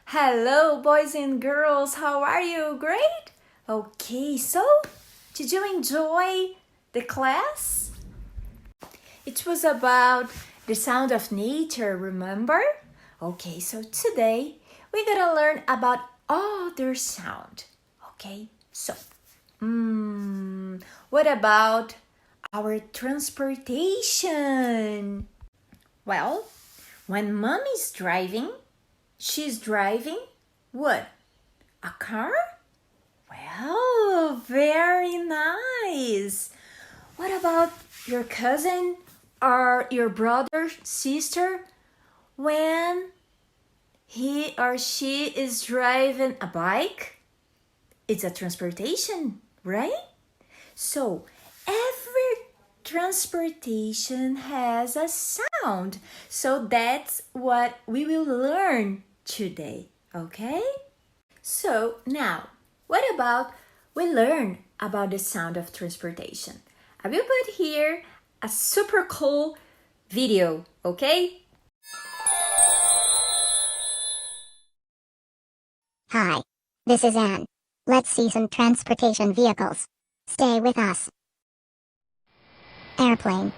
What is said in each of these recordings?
Hello, boys and girls. How are you? Great? Okay, so did you enjoy the class? It was about the sound of nature, remember? Okay, so today we're gonna learn about other sound. Okay, so what about our transportation? Well, when mommy's driving, she's driving what? A car? Well, very nice. What about your cousin or your brother, sister, when he or she is driving a bike? It's a transportation, right? So every transportation has a sound. So that's what we will learn today, okay? So now, what about we learn about the sound of transportation? I will put here a super cool video, okay? Hi, this is Anne. Let's see some transportation vehicles. Stay with us. Airplane.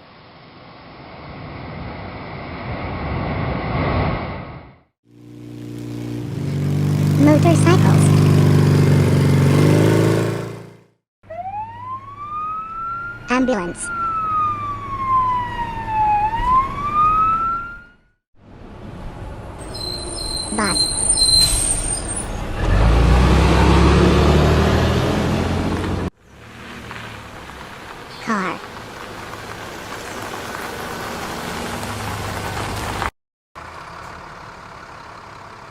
Motorcycles. Ambulance. Bus. Car.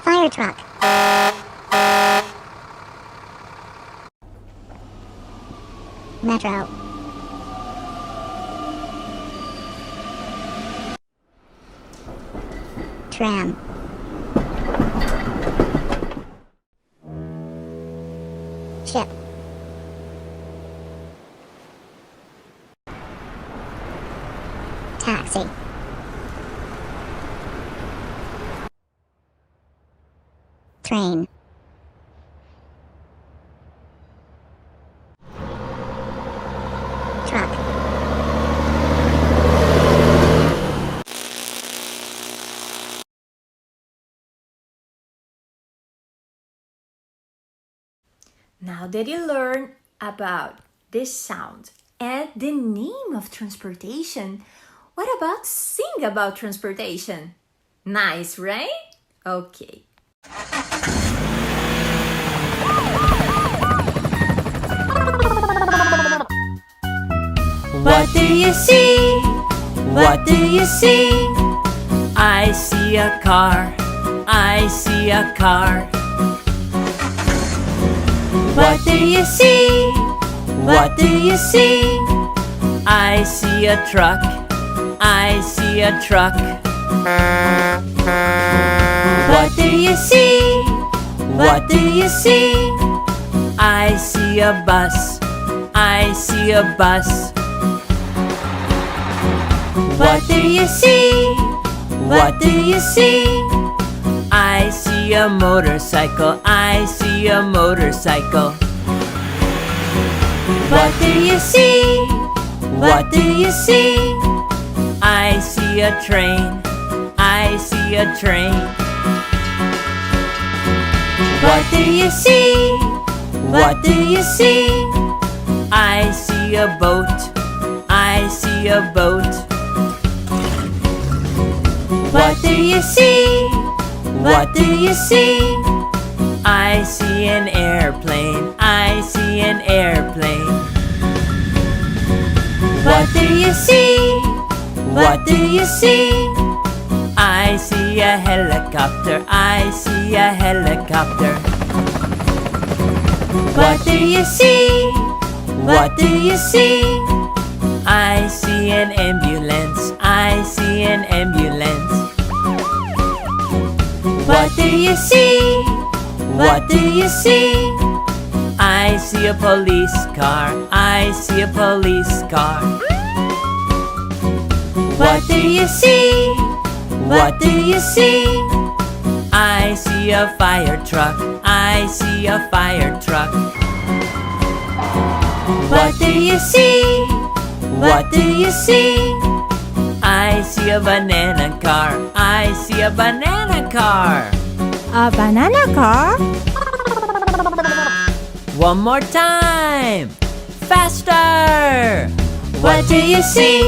Fire truck. Metro. Tram. Ship. Taxi. Train. Truck. Now that you learn about this sound and the name of transportation, what about sing about transportation? Nice, right? Okay. What do you see? What do you see? I see a car. I see a car. What do you see? What do you see? I see a truck. I see a truck. What do you see? What do you see? I see a bus. I see a bus. What do you see? What do you see? I see a motorcycle. I see a motorcycle. What do you see? What do you see? I see a train. I see a train. What do you see? What do you see? I see a boat. I see a boat. What do you see? What do you see? I see an airplane. I see an airplane. What do you see? What do you see? I see a helicopter. I see a helicopter. What do you see? What do you see? I see an ambulance. I see an ambulance. What do you see? What do you see? I see a police car. I see a police car. What do you see? What do you see? I see a fire truck. I see a fire truck. What do you see? What do you see? I see a banana car. I see a banana car. A banana car? One more time. Faster. What do you see?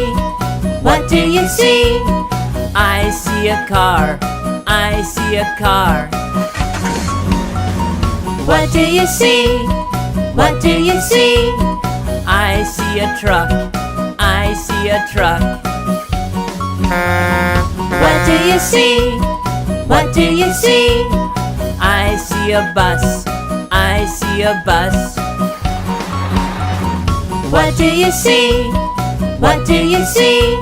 What do you see? I see a car. I see a car. What do you see? What do you see? I see a truck. I see a truck. What do you see? What do you see? I see a bus. I see a bus. What do you see? What do you see?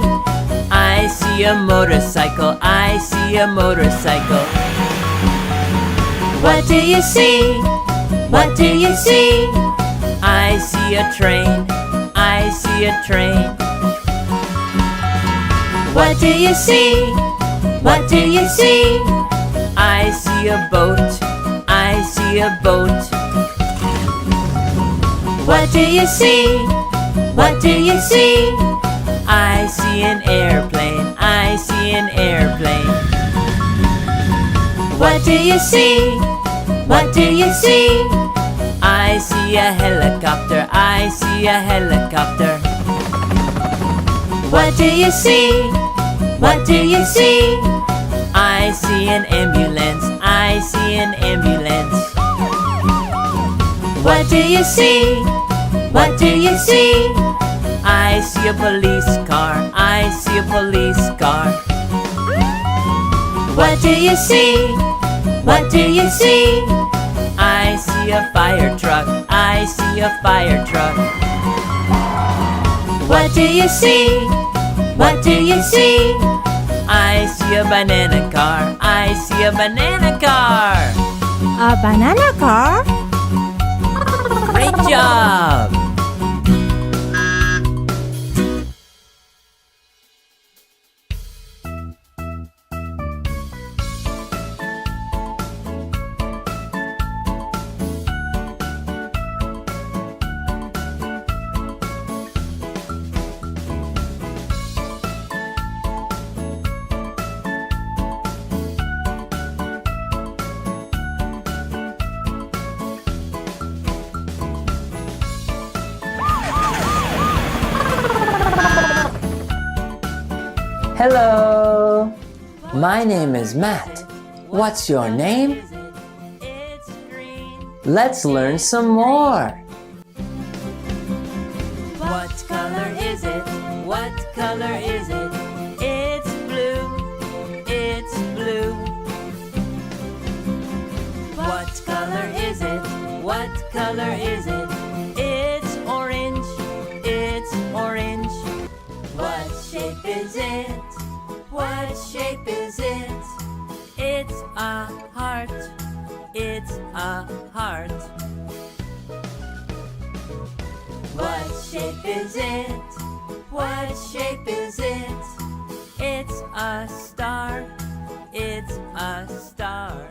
I see a motorcycle. I see a motorcycle. What do you see? What do you see? I see a train. I see a train. What do you see? What do you see? I see a boat. I see a boat. What do you see? What do you see? I see an airplane. I see an airplane. What do you see? What do you see? I see a helicopter. I see a helicopter. What do you see? What do you see? I see an ambulance. I see an ambulance. What do you see? What do you see? I see a police car. I see a police car. What do you see? What do you see? I see a fire truck. I see a fire truck. What do you see? What do you see? I see a banana car. I see a banana car. A banana car? Great job! Hello, my name is Matt. What's your name? Let's learn some more. What color is it? What color is it? It's blue. It's blue. What color is it? What color is it? It's orange. It's orange. What shape is it? What shape is it? It's a heart. It's a heart. What shape is it? What shape is it? It's a star. It's a star.